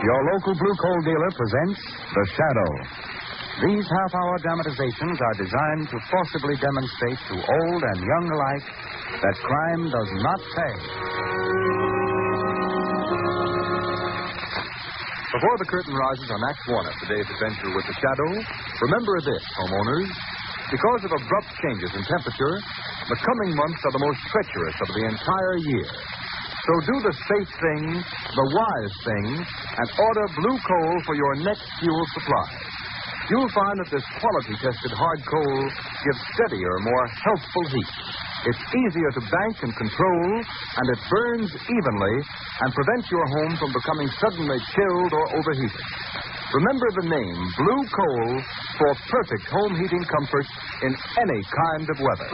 Your local blue coal dealer presents The Shadow. These half-hour dramatizations are designed to forcibly demonstrate to old and young alike that crime does not pay. Before the curtain rises on Act One of today's adventure with The Shadow, remember this, homeowners. Because of abrupt changes in temperature, the coming months are the most treacherous of the entire year. So do the safe thing, the wise thing, and order blue coal for your next fuel supply. You'll find that this quality-tested hard coal gives steadier, more healthful heat. It's easier to bank and control, and it burns evenly and prevents your home from becoming suddenly chilled or overheated. Remember the name, Blue Coal, for perfect home heating comfort in any kind of weather.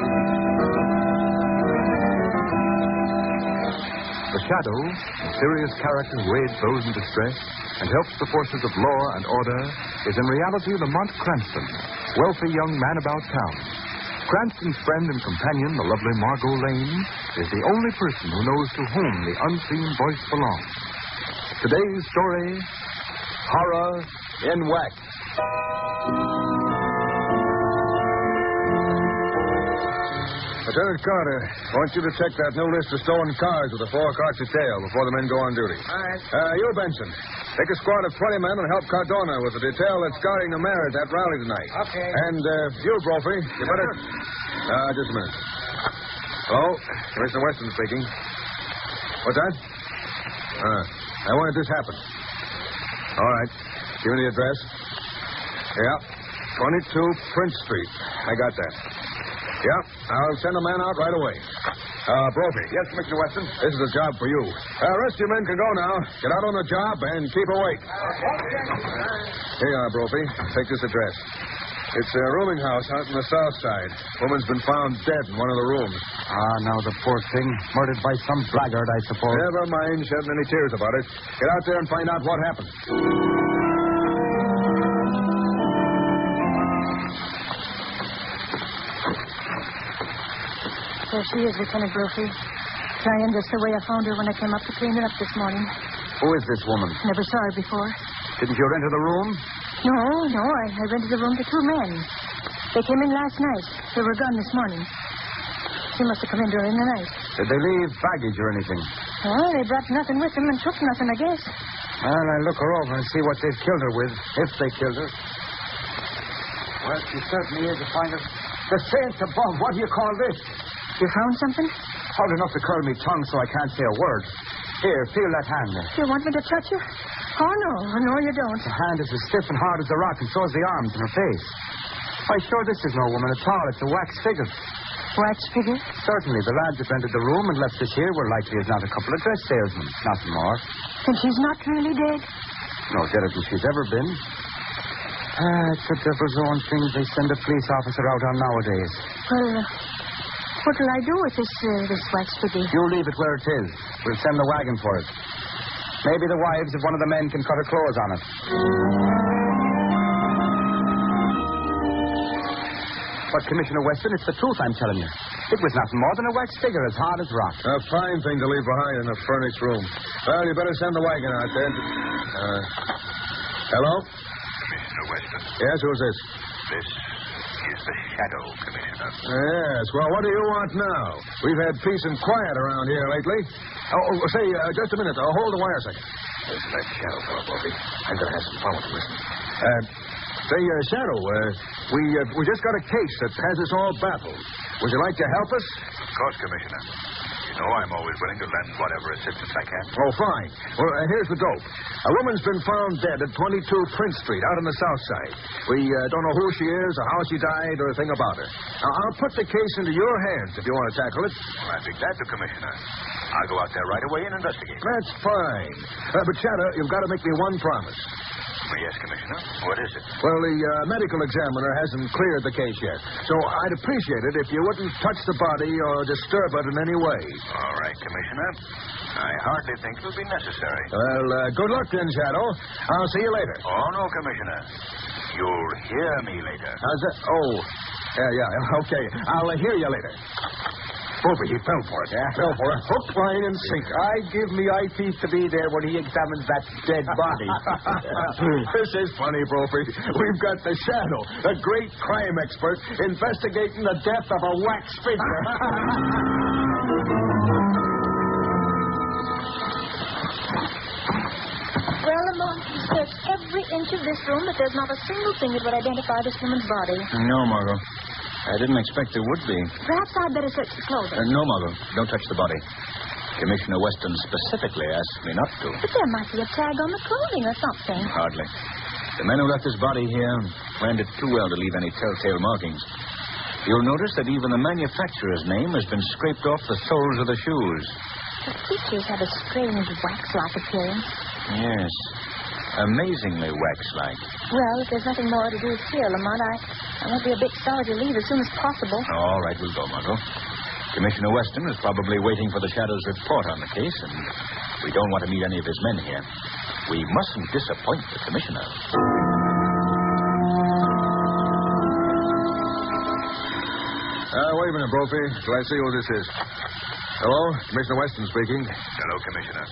The Shadow, a serious character who aids those in distress and helps the forces of law and order, is in reality Lamont Cranston, wealthy young man about town. Cranston's friend and companion, the lovely Margot Lane, is the only person who knows to whom the unseen voice belongs. Today's story, Horror in Wax. Lieutenant Carter, I want you to check that new list of stolen cars with the 4 o'clock detail before the men go on duty. All right. You, Benson, take a squad of 20 men and help Cardona with the detail that's guarding the mayor at that rally tonight. Okay. And you, Brophy, you better... just a minute. Hello? Commissioner Weston speaking. What's that? Now, when did this happen? All right. Give me the address. Yeah. 22 Prince Street. I got that. Yep, I'll send a man out right away. Brophy. Yes, Commissioner Weston. This is a job for you. Rest of your men can go now. Get out on the job and keep awake. Here you are, Brophy. Take this address. It's a rooming house out on the south side. Woman's been found dead in one of the rooms. Now the poor thing. Murdered by some blackguard, I suppose. Never mind shedding any tears about it. Get out there and find out what happened. There she is, Lieutenant Brophy. Lying just the way I found her when I came up to clean her up this morning. Who is this woman? Never saw her before. Didn't you enter the room? No. I rented the room to 2 men. They came in last night. They were gone this morning. She must have come in during the night. Did they leave baggage or anything? Well, they brought nothing with them and took nothing, I guess. Well, I'll look her over and see what they've killed her with, if they killed her. Well, she certainly is a find of... The saints above, what do you call this? You found something? Hard enough to curl me tongue so I can't say a word. Here, feel that hand there. You want me to touch you? Oh, no. No, you don't. The hand is as stiff and hard as a rock, and so is the arms and her face. Why, sure, this is no woman at all. It's a wax figure. Wax figure? Certainly. The lads that rented the room and left us here were likely as not a couple of dress salesmen. Nothing more. And she's not really dead? No deader than she's ever been. It's the devil's own thing they send a police officer out on nowadays. Well, what'll I do with this wax figure? You leave it where it is. We'll send the wagon for it. Maybe the wives of one of the men can cut her clothes on it. But, Commissioner Weston, it's the truth I'm telling you. It was nothing more than a wax figure as hard as rock. A fine thing to leave behind in a furnished room. Well, you better send the wagon out there. Hello? Commissioner Weston. Yes, who's this? This is the Shadow, Commissioner. Yes, well, what do you want now? We've had peace and quiet around here lately. Say, just a minute. Hold the wire a second. Listen, that Shadow fellow, Bobby. I'm going to have some fun with him. Listen. Say, Shadow, we just got a case that has us all baffled. Would you like to help us? Of course, Commissioner. You know I'm always willing to lend whatever assistance I can. Oh, fine. Well, here's the dope. A woman's been found dead at 22 Prince Street, out on the south side. We don't know who she is or how she died or a thing about her. Now, I'll put the case into your hands if you want to tackle it. Well, I'd be glad to, Commissioner. I'll go out there right away and investigate. That's fine. But, Shadow, you've got to make me one promise. Yes, Commissioner. What is it? Well, the medical examiner hasn't cleared the case yet. So I'd appreciate it if you wouldn't touch the body or disturb it in any way. All right, Commissioner. I hardly think it'll be necessary. Well, good luck then, Shadow. I'll see you later. Oh, no, Commissioner. You'll hear me later. How's that? Oh, yeah. Okay. I'll hear you later. Booby, he fell for it. Yeah. Fell for it. Hook, line, and sinker. I give me eye teeth to be there when he examines that dead body. This is funny, Brophy. We've got the Shadow, the great crime expert, investigating the death of a wax figure. Well, Lamont, he searched every inch of this room, but there's not a single thing that would identify this woman's body. No, Margot. I didn't expect there would be. Perhaps I'd better search the clothing. No, Margot. Don't touch the body. Commissioner Weston specifically asked me not to. But there might be a tag on the clothing or something. Hardly. The man who left his body here planned it too well to leave any telltale markings. You'll notice that even the manufacturer's name has been scraped off the soles of the shoes. The features have a strange wax-like appearance. Yes. Amazingly wax-like. Well, if there's nothing more to do here, Lamont, I won't be a bit sorry to leave as soon as possible. All right, we'll go, Margot. Commissioner Weston is probably waiting for the Shadow's report on the case, and we don't want to meet any of his men here. We mustn't disappoint the Commissioner. Wait a minute, Brophy, till I see who this is. Hello? Commissioner Weston speaking. Hello, Commissioner.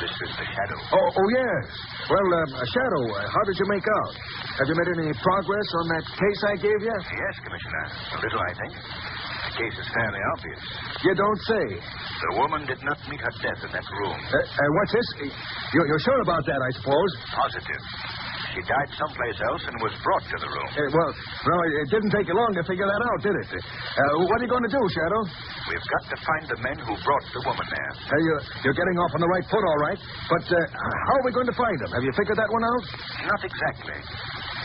This is the Shadow. Oh, yes. Well, Shadow, how did you make out? Have you made any progress on that case I gave you? Yes, Commissioner. A little, I think. The case is fairly obvious. You don't say. The woman did not meet her death in that room. What's this? You're sure about that, I suppose? Positive. She died someplace else and was brought to the room. Well, it didn't take you long to figure that out, did it? What are you going to do, Shadow? We've got to find the men who brought the woman there. You're getting off on the right foot, all right. But how are we going to find them? Have you figured that one out? Not exactly.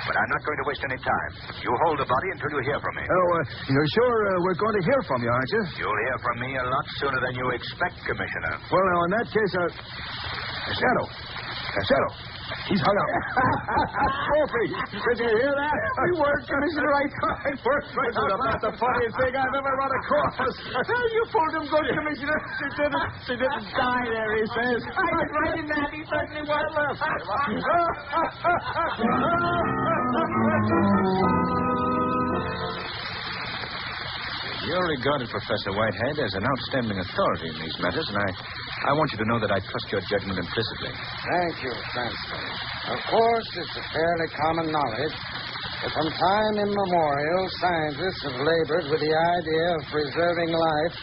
But I'm not going to waste any time. You hold the body until you hear from me. You're sure we're going to hear from you, aren't you? You'll hear from me a lot sooner than you expect, Commissioner. Well, now, in that case, Shadow. He's hung up. Brophy, did you hear that? Every word, Commissioner. I worked right This is about the funniest thing I've ever run across. You pulled him good, Commissioner. She didn't die there, he says. I was right in that. He certainly was. You're regarded, Professor Whitehead, as an outstanding authority in these matters, and I want you to know that I trust your judgment implicitly. Thank you, Cranston. Of course, it's a fairly common knowledge that from time immemorial, scientists have labored with the idea of preserving life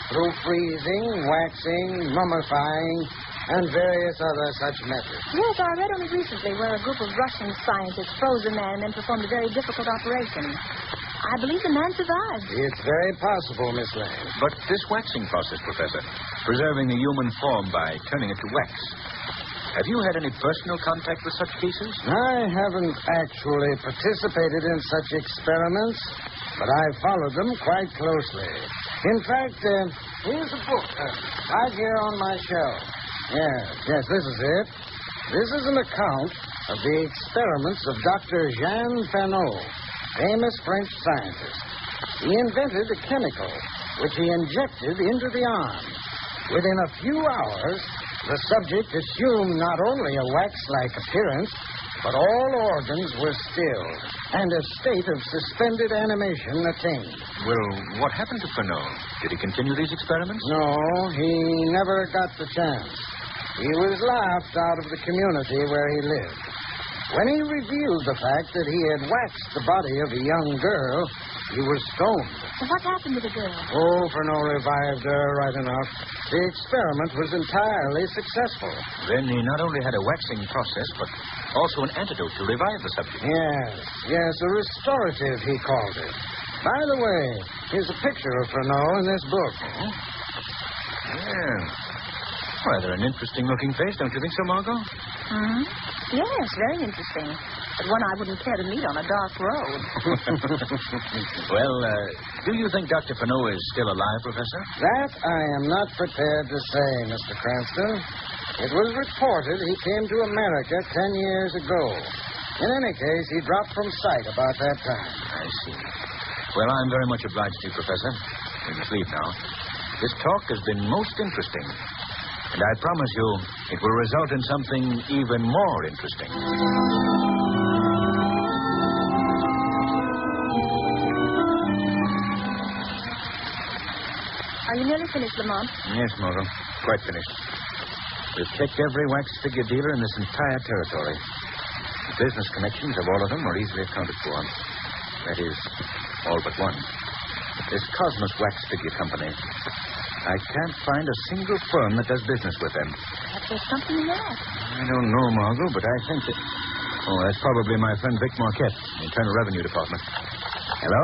through freezing, waxing, mummifying, and various other such methods. Yes, I read only recently where a group of Russian scientists froze a man and then performed a very difficult operation. I believe the man survived. It's very possible, Miss Lane. But this waxing process, Professor, preserving the human form by turning it to wax, have you had any personal contact with such cases? I haven't actually participated in such experiments, but I've followed them quite closely. In fact, here's a book right here on my shelf. Yes, this is it. This is an account of the experiments of Dr. Jean Fenot, famous French scientist. He invented a chemical which he injected into the arm. Within a few hours, the subject assumed not only a wax-like appearance, but all organs were still, and a state of suspended animation attained. Well, what happened to Fenot? Did he continue these experiments? No, he never got the chance. He was laughed out of the community where he lived. When he revealed the fact that he had waxed the body of a young girl, he was stoned. What happened to the girl? Oh, Fenot revived her right enough. The experiment was entirely successful. Then he not only had a waxing process, but also an antidote to revive the subject. Yes, a restorative, he called it. By the way, here's a picture of Fenot in this book. Yeah. Rather an interesting-looking face, don't you think so, Margot? Hmm? Yes, very interesting. But one I wouldn't care to meet on a dark road. Well, do you think Dr. Fenot is still alive, Professor? That I am not prepared to say, Mr. Cranston. It was reported he came to America 10 years ago. In any case, he dropped from sight about that time. I see. Well, I'm very much obliged to you, Professor. We must leave now. This talk has been most interesting. And I promise you, it will result in something even more interesting. Are you nearly finished, Lamont? Yes, Margot. Quite finished. We've checked every wax figure dealer in this entire territory. The business connections of all of them are easily accounted for. That is, all but one. This Cosmos Wax Figure Company. I can't find a single firm that does business with them. Perhaps there's something in that. I don't know, Margot, but I think that... Oh, that's probably my friend Vic Marquette, the Internal Revenue Department. Hello?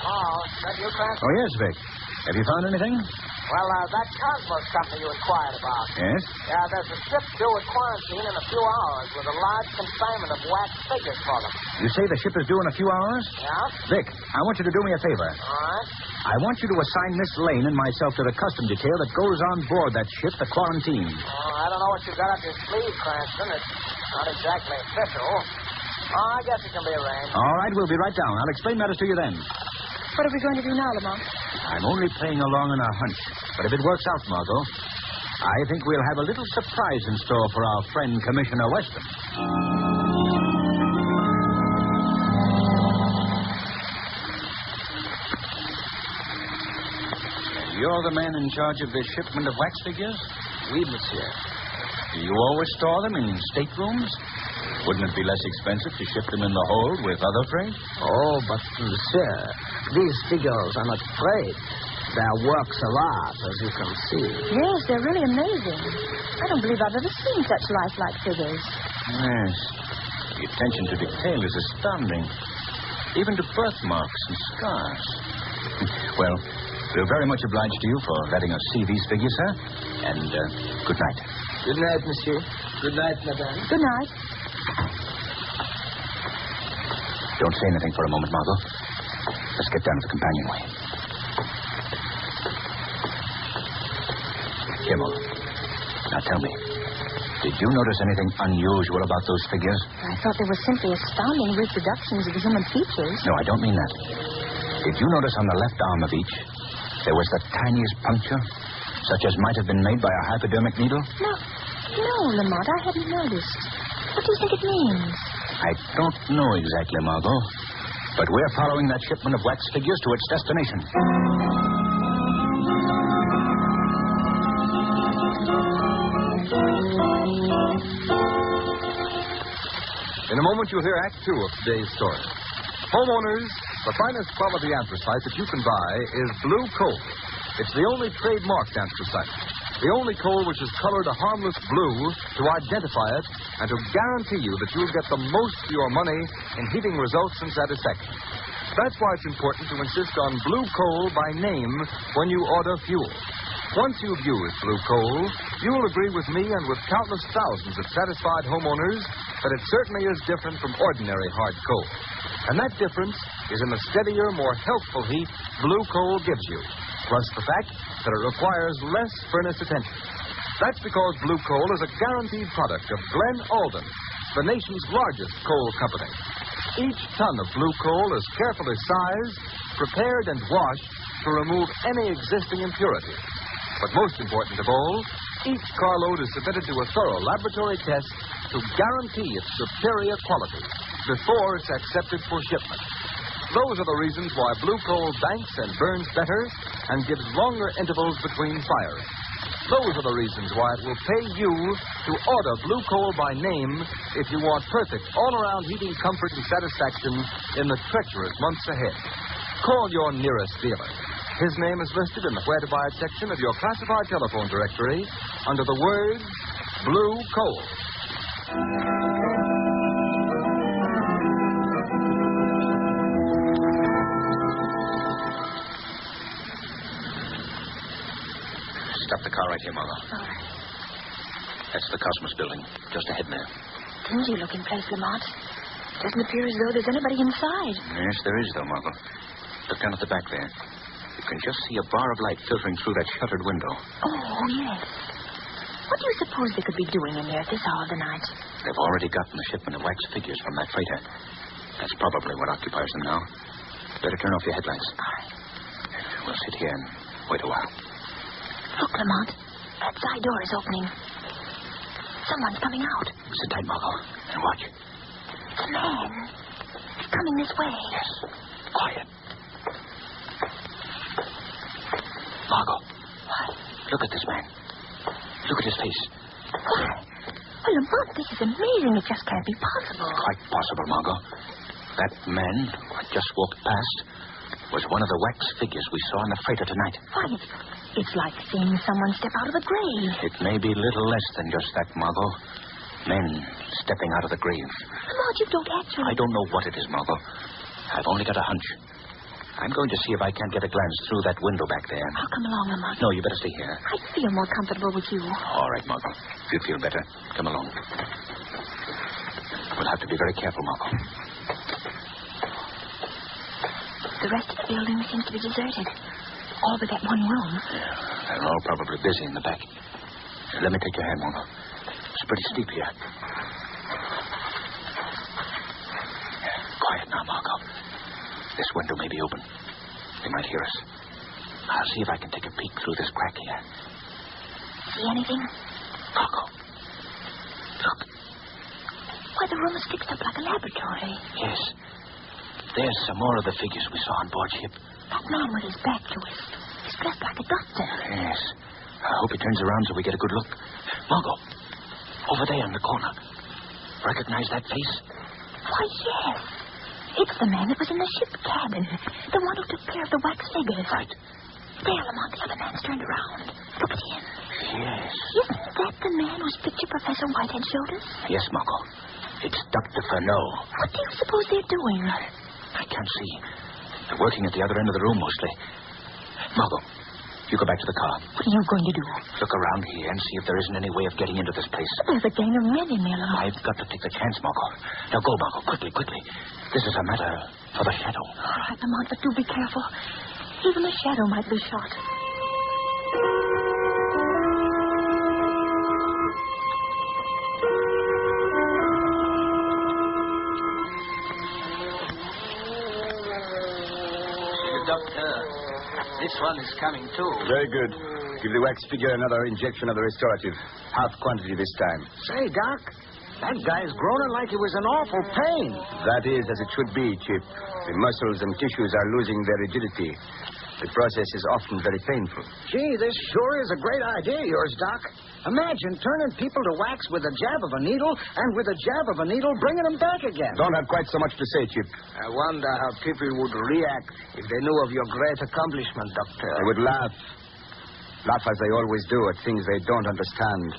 Oh, is that you, Cranston? Oh, yes, Vic. Have you found anything? Well, that Cosmos company you inquired about. Yes? Yeah, there's a ship due at quarantine in a few hours with a large consignment of wax figures for them. You say the ship is due in a few hours? Yeah? Vic, I want you to do me a favor. All right. I want you to assign Miss Lane and myself to the custom detail that goes on board that ship, the Quarantine. Oh, I don't know what you got up your sleeve, Cranston. It's not exactly official. Oh, I guess it can be arranged. All right, we'll be right down. I'll explain matters to you then. What are we going to do now, Lamont? I'm only playing along on a hunch. But if it works out, Margot, I think we'll have a little surprise in store for our friend Commissioner Weston. You're the man in charge of the shipment of wax figures? Oui, monsieur. Do you always store them in staterooms? Wouldn't it be less expensive to ship them in the hold with other freight? Oh, but, monsieur, these figures are not freight. They're works of art, as you can see. Yes, they're really amazing. I don't believe I've ever seen such lifelike figures. Yes. The attention to detail is astounding. Even to birthmarks and scars. Well, we're very much obliged to you for letting us see these figures, sir. And good night. Good night, monsieur. Good night, madame. Good night. Don't say anything for a moment, Margot. Let's get down to the companionway. Here, Margot. Now tell me, did you notice anything unusual about those figures? I thought they were simply astounding reproductions of the human features. No, I don't mean that. Did you notice on the left arm of each, there was the tiniest puncture, such as might have been made by a hypodermic needle? No, Lamont, I hadn't noticed. What do you think it means? I don't know exactly, Margot. But we're following that shipment of wax figures to its destination. In a moment, you'll hear Act 2 of today's story. Homeowners, the finest quality anthracite that you can buy is Blue Coal. It's the only trademarked anthracite. The only coal which is colored a harmless blue to identify it and to guarantee you that you'll get the most for your money in heating results and satisfaction. That's why it's important to insist on Blue Coal by name when you order fuel. Once you've used Blue Coal, you'll agree with me and with countless thousands of satisfied homeowners that it certainly is different from ordinary hard coal. And that difference is in the steadier, more healthful heat Blue Coal gives you, plus the fact that it requires less furnace attention. That's because Blue Coal is a guaranteed product of Glen Alden, the nation's largest coal company. Each ton of Blue Coal is carefully sized, prepared, and washed to remove any existing impurity. But most important of all, each carload is submitted to a thorough laboratory test to guarantee its superior quality before it's accepted for shipment. Those are the reasons why Blue Coal banks and burns better and gives longer intervals between fires. Those are the reasons why it will pay you to order Blue Coal by name if you want perfect all-around heating comfort and satisfaction in the treacherous months ahead. Call your nearest dealer. His name is listed in the Where to Buy It section of your classified telephone directory under the words Blue Coal. Stop the car right here, Margot. All right. That's the Cosmos building, just ahead there. Dingy-looking place, Lamont. Doesn't appear as though there's anybody inside. Yes, there is, though, Margot. Look down at the back there. You can just see a bar of light filtering through that shuttered window. Oh, yes. What do you suppose they could be doing in there at this hour of the night? They've already gotten the shipment of wax figures from that freighter. That's probably what occupies them now. Better turn off your headlights. We'll sit here and wait a while. Look, Lamont. That side door is opening. Someone's coming out. Sit tight, Margot, and watch. It's a man. He's coming this way. Yes. Quiet. Margot. What? Look at this man. Look at his face. Why? Well, Lamont, this is amazing. It just can't be possible. Quite possible, Margot. That man who had just walked past was one of the wax figures we saw in the freighter tonight. Why, it's like seeing someone step out of the grave. It may be little less than just that, Margot. Men stepping out of the grave. Lamont, you don't actually... I don't know what it is, Margot. I've only got a hunch. I'm going to see if I can't get a glance through that window back there. I'll come along, Lamont. No, you better stay here. I feel more comfortable with you. All right, Margot. If you feel better, come along. We'll have to be very careful, Margot. The rest of the building seems to be deserted. All but that one room. Yeah, they're all probably busy in the back. Let me take your hand, Margot. It's pretty steep here. Quiet now, Margot. This window may be open. They might hear us. I'll see if I can take a peek through this crack here. See anything? Margot. Look. Why, the room is fixed up like a laboratory. Yes. There's some more of the figures we saw on board ship. That man with his back to us. He's dressed like a doctor. Yes. I hope he turns around so we get a good look. Margot. Over there in the corner. Recognize that face? Why, yes. It's the man that was in the ship cabin. The one who took care of the wax figures. Right. There, Lamont, the other man's turned around. Look at him. Yes. Isn't that the man whose picture Professor Whitehead showed us? Yes, Margot. It's Dr. Furneaux. What do you suppose they're doing? I can't see. They're working at the other end of the room, mostly. Margot, you go back to the car. What are you going to do? Look around here and see if there isn't any way of getting into this place. There's a gang of men in there, Lamont. I've got to take the chance, Margot. Now go, Margot, quickly, quickly. This is a matter for the shadow. All right, Lamont, but do be careful. Even the shadow might be shot. Doctor, this one is coming too. Very good. Give the wax figure another injection of the restorative. Half quantity this time. Say, Doc, that guy's groaning like he was in awful pain. That is as it should be, Chip. The muscles and tissues are losing their rigidity. The process is often very painful. Gee, this sure is a great idea, yours, Doc. Imagine turning people to wax with a jab of a needle, and with a jab of a needle, bringing them back again. Don't have quite so much to say, Chip. I wonder how people would react if they knew of your great accomplishment, Doctor. They would laugh. Laugh as they always do at things they don't understand.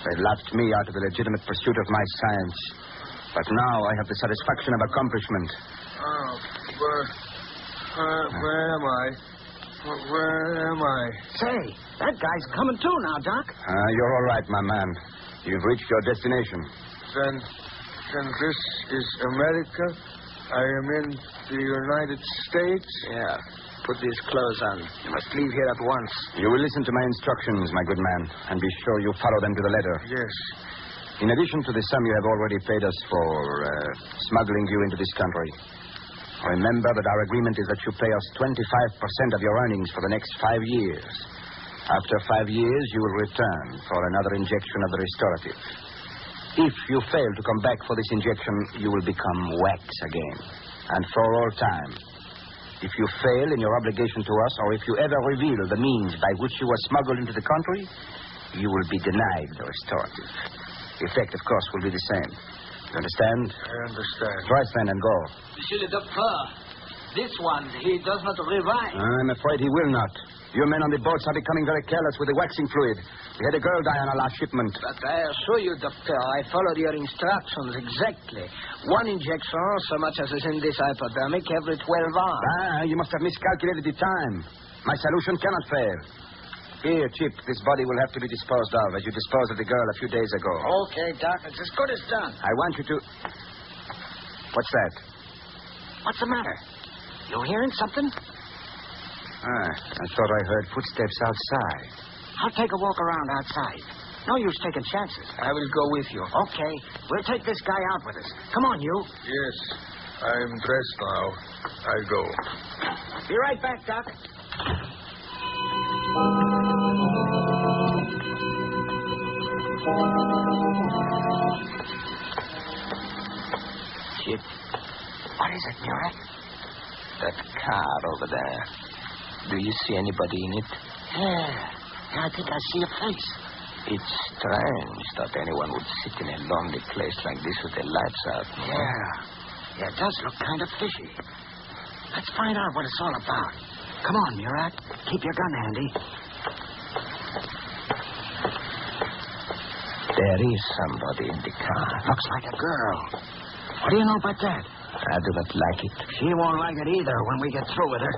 They laughed me out of the legitimate pursuit of my science. But now I have the satisfaction of accomplishment. Oh, where am I? Where am I? Say, that guy's coming too now, Doc. You're all right, my man. You've reached your destination. Then this is America? I am in the United States? Yeah. Put these clothes on. You must leave here at once. You will listen to my instructions, my good man, and be sure you follow them to the letter. Yes. In addition to the sum you have already paid us for smuggling you into this country, remember that our agreement is that you pay us 25% of your earnings for the next 5 years. After 5 years, you will return for another injection of the restorative. If you fail to come back for this injection, you will become wax again, and for all time. If you fail in your obligation to us, or if you ever reveal the means by which you were smuggled into the country, you will be denied the restorative. The effect, of course, will be the same. You understand? I understand. Try then and go. Monsieur le Docteur, this one, he does not revive. I'm afraid he will not. You men on the boats are becoming very careless with the waxing fluid. We had a girl die on our last shipment. But I assure you, Doctor, I followed your instructions exactly. One injection, so much as is in this hypodermic, every 12 hours. You must have miscalculated the time. My solution cannot fail. Here, Chip, this body will have to be disposed of, as you disposed of the girl a few days ago. Okay, Doc, it's as good as done. I want you to... What's that? What's the matter? You hearing something? I thought I heard footsteps outside. I'll take a walk around outside. No use taking chances. I will go with you. Okay. We'll take this guy out with us. Come on, you. Yes. I'm dressed now. I'll go. Be right back, Doc. Shit. What is it, Murat? That car over there. Do you see anybody in it? Yeah, I think I see a face. It's strange that anyone would sit in a lonely place like this with the lights out. Yeah, it does look kind of fishy. Let's find out what it's all about. Come on, Murat. Keep your gun handy. There is somebody in the car. Looks like a girl. What do you know about that? I do not like it. She won't like it either when we get through with her.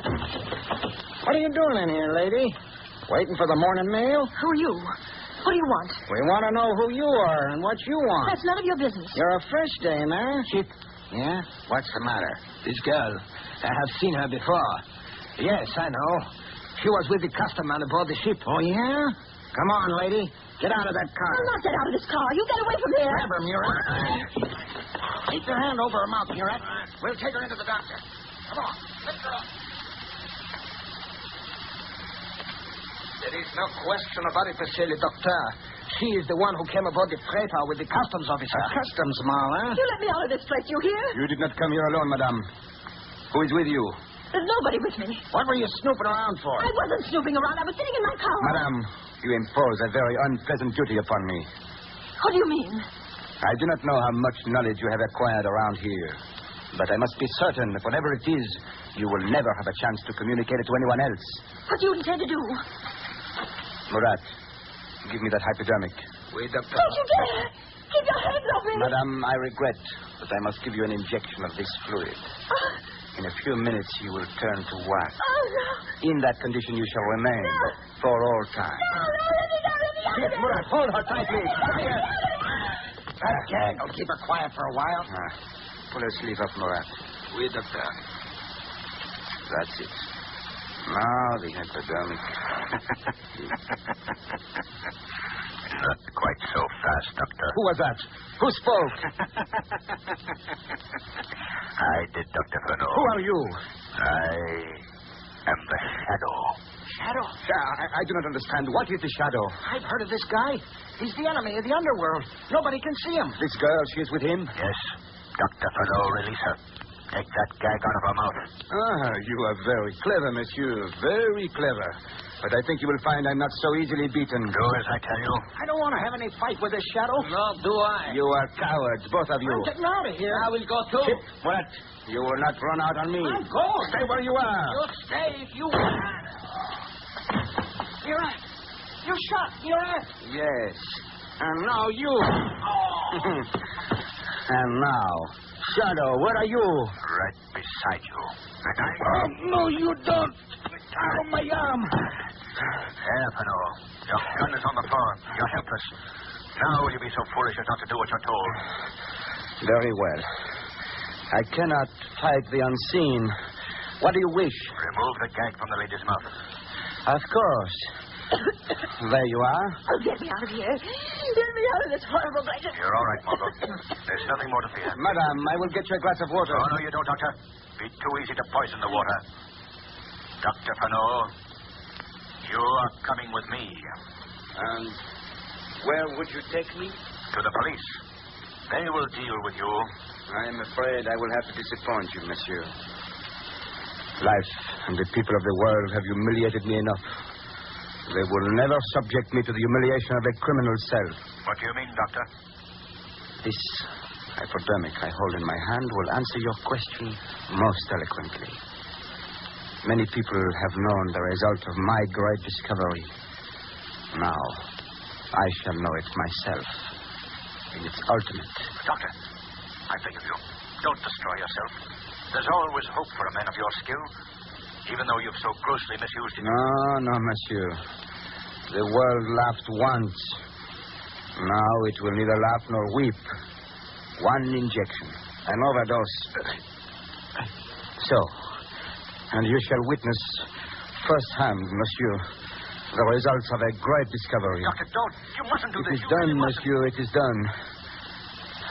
What are you doing in here, lady? Waiting for the morning mail? Who are you? What do you want? We want to know who you are and what you want. That's none of your business. You're a fresh dame, eh? Shit. Yeah? What's the matter? This girl. I have seen her before. Yes, I know. She was with the custom man aboard the ship. Oh, yeah? Come on, lady. Get out of that car. I'll not get out of this car. You get away from here. Grab her, Murat. Keep your hand over her mouth, Murat. We'll take her into the doctor. Come on. Lift her up. There is no question about it, Monsieur le Docteur. She is the one who came aboard the freighter with the customs officer. Customs, Mal, huh? You let me out of this place, you hear? You did not come here alone, madame. Who is with you? There's nobody with me. What were you snooping around for? I wasn't snooping around. I was sitting in my car. Madame, you impose a very unpleasant duty upon me. What do you mean? I do not know how much knowledge you have acquired around here. But I must be certain that whatever it is, you will never have a chance to communicate it to anyone else. What do you intend to do? Murat, give me that hypodermic. Wait up. Don't you dare! Keep your hands off me! Madame, I regret that I must give you an injection of this fluid. In a few minutes, you will turn to wax. Oh, no. In that condition, you shall remain for all time. No, let me go. Murat, hold her tightly. That gag will keep her quiet for a while. Pull her sleeve up, Murat. Wait up there. That's it. Now the hypodermic. Not quite so fast, Doctor. Who was that? Who spoke? I did, Dr. Furneaux. Who are you? I am the Shadow. Shadow? I do not understand. What is the Shadow? I've heard of this guy. He's the enemy of the underworld. Nobody can see him. This girl, she is with him? Yes. Dr. Furneaux, release her. Take that gag out of her mouth. You are very clever, monsieur. Very clever. But I think you will find I'm not so easily beaten. Do as I tell you. I don't want to have any fight with this Shadow. No, do I. You are cowards, both of you. I'm getting out of here. I will go too. Chip, what? You will not run out on me. I'm going. Stay where you are. You stay if you want. You're right. You shot. You're right. Yes. And now you. And now, Shadow, where are you? Right beside you. And I... No, you don't. Ow, my arm. There, Furneaux. Your gun is on the floor. You're helpless. Now will you be so foolish as not to do what you're told? Very well. I cannot fight the unseen. What do you wish? Remove the gag from the lady's mouth. Of course. There you are. Oh, get me out of here. Get me out of this horrible place. You're all right, Margot. There's nothing more to fear. Madame, I will get you a glass of water. Oh, no, you don't, Doctor. Be too easy to poison the water. Dr. Furneaux, you are coming with me. And where would you take me? To the police. They will deal with you. I am afraid I will have to disappoint you, monsieur. Life and the people of the world have humiliated me enough. They will never subject me to the humiliation of a criminal cell. What do you mean, Doctor? This hypodermic I hold in my hand will answer your question most eloquently. Many people have known the result of my great discovery. Now, I shall know it myself in its ultimate. Doctor, I beg of you, don't destroy yourself. There's always hope for a man of your skill, even though you've so grossly misused it. No, monsieur. The world laughed once. Now it will neither laugh nor weep. One injection. An overdose. So, and you shall witness firsthand, monsieur, The results of a great discovery. Doctor, don't. You mustn't do It this. is You done, really mustn't. monsieur. It is done.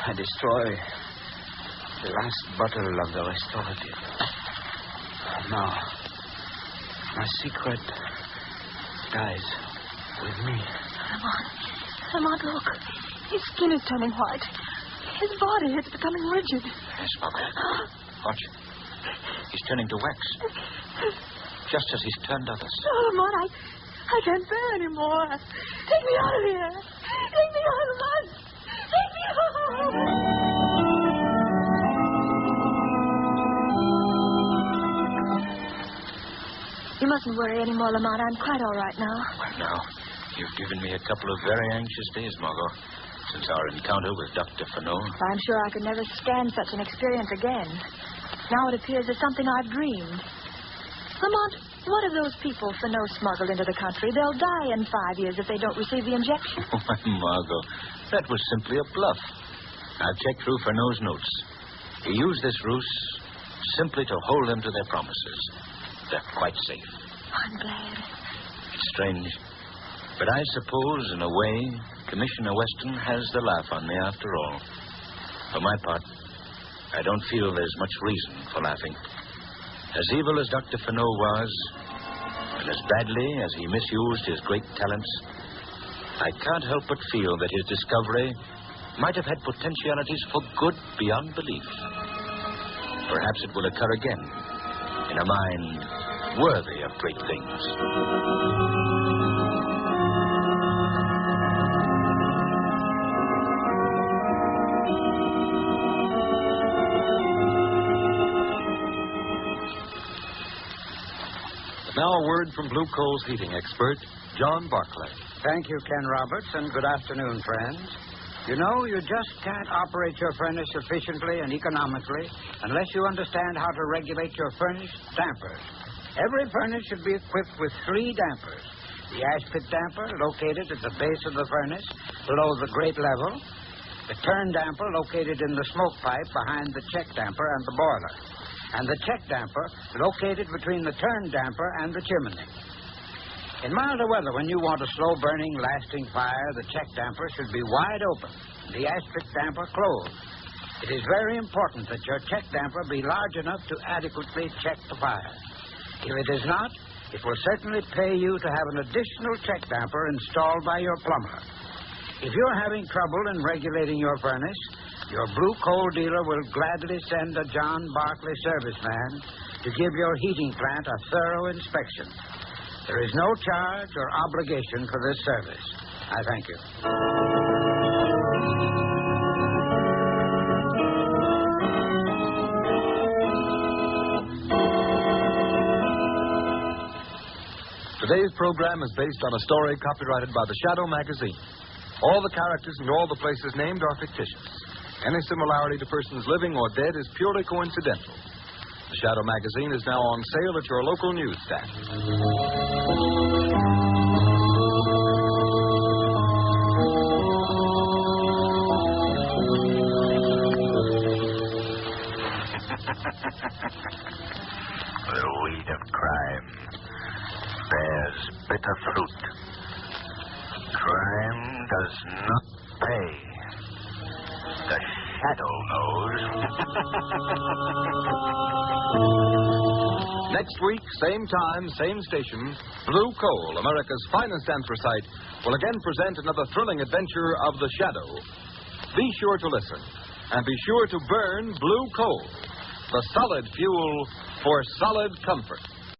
I destroy the last bottle of the restorative. Now, my secret dies with me. Lamont, look. His skin is turning white. His body is becoming rigid. Yes, Margot. Watch. He's turning to wax. Just as he's turned others. Oh, Lamont, I can't bear anymore. Take me out of here. Take me out, Lamont. Take me out. You mustn't worry anymore, Lamont. I'm quite all right now. Well, now, you've given me a couple of very anxious days, Margot, since our encounter with Dr. Fenot. I'm sure I could never stand such an experience again. Now it appears as something I've dreamed. Lamont, what of those people Fenot smuggled into the country? They'll die in 5 years if they don't receive the injection. Oh, Margot, that was simply a bluff. I've checked through Fenot's notes. He used this ruse simply to hold them to their promises. They're quite safe. I'm glad. It's strange. But I suppose, in a way, Commissioner Weston has the laugh on me after all. For my part, I don't feel there's much reason for laughing. As evil as Dr. Fenot was, and as badly as he misused his great talents, I can't help but feel that his discovery might have had potentialities for good beyond belief. Perhaps it will occur again in a mind worthy of great things. Now a word from Blue Coal's heating expert, John Barclay. Thank you, Ken Roberts, and good afternoon, friends. You know, you just can't operate your furnace efficiently and economically unless you understand how to regulate your furnace dampers. Every furnace should be equipped with 3 dampers. The ash pit damper, located at the base of the furnace, below the grate level. The turn damper, located in the smoke pipe behind the check damper and the boiler. And the check damper, located between the turn damper and the chimney. In milder weather, when you want a slow-burning, lasting fire, the check damper should be wide open, the ash pit damper closed. It is very important that your check damper be large enough to adequately check the fire. If it is not, it will certainly pay you to have an additional check damper installed by your plumber. If you're having trouble in regulating your furnace, your Blue Coal dealer will gladly send a John Barclay serviceman to give your heating plant a thorough inspection. There is no charge or obligation for this service. I thank you. Today's program is based on a story copyrighted by the Shadow magazine. All the characters and all the places named are fictitious. Any similarity to persons living or dead is purely coincidental. The Shadow magazine is now on sale at your local newsstand. The weed of crime bears bitter fruit. Crime does not pay. The Shadow knows. Next week, same time, same station, Blue Coal, America's finest anthracite, will again present another thrilling adventure of the Shadow. Be sure to listen, and be sure to burn Blue Coal, the solid fuel for solid comfort.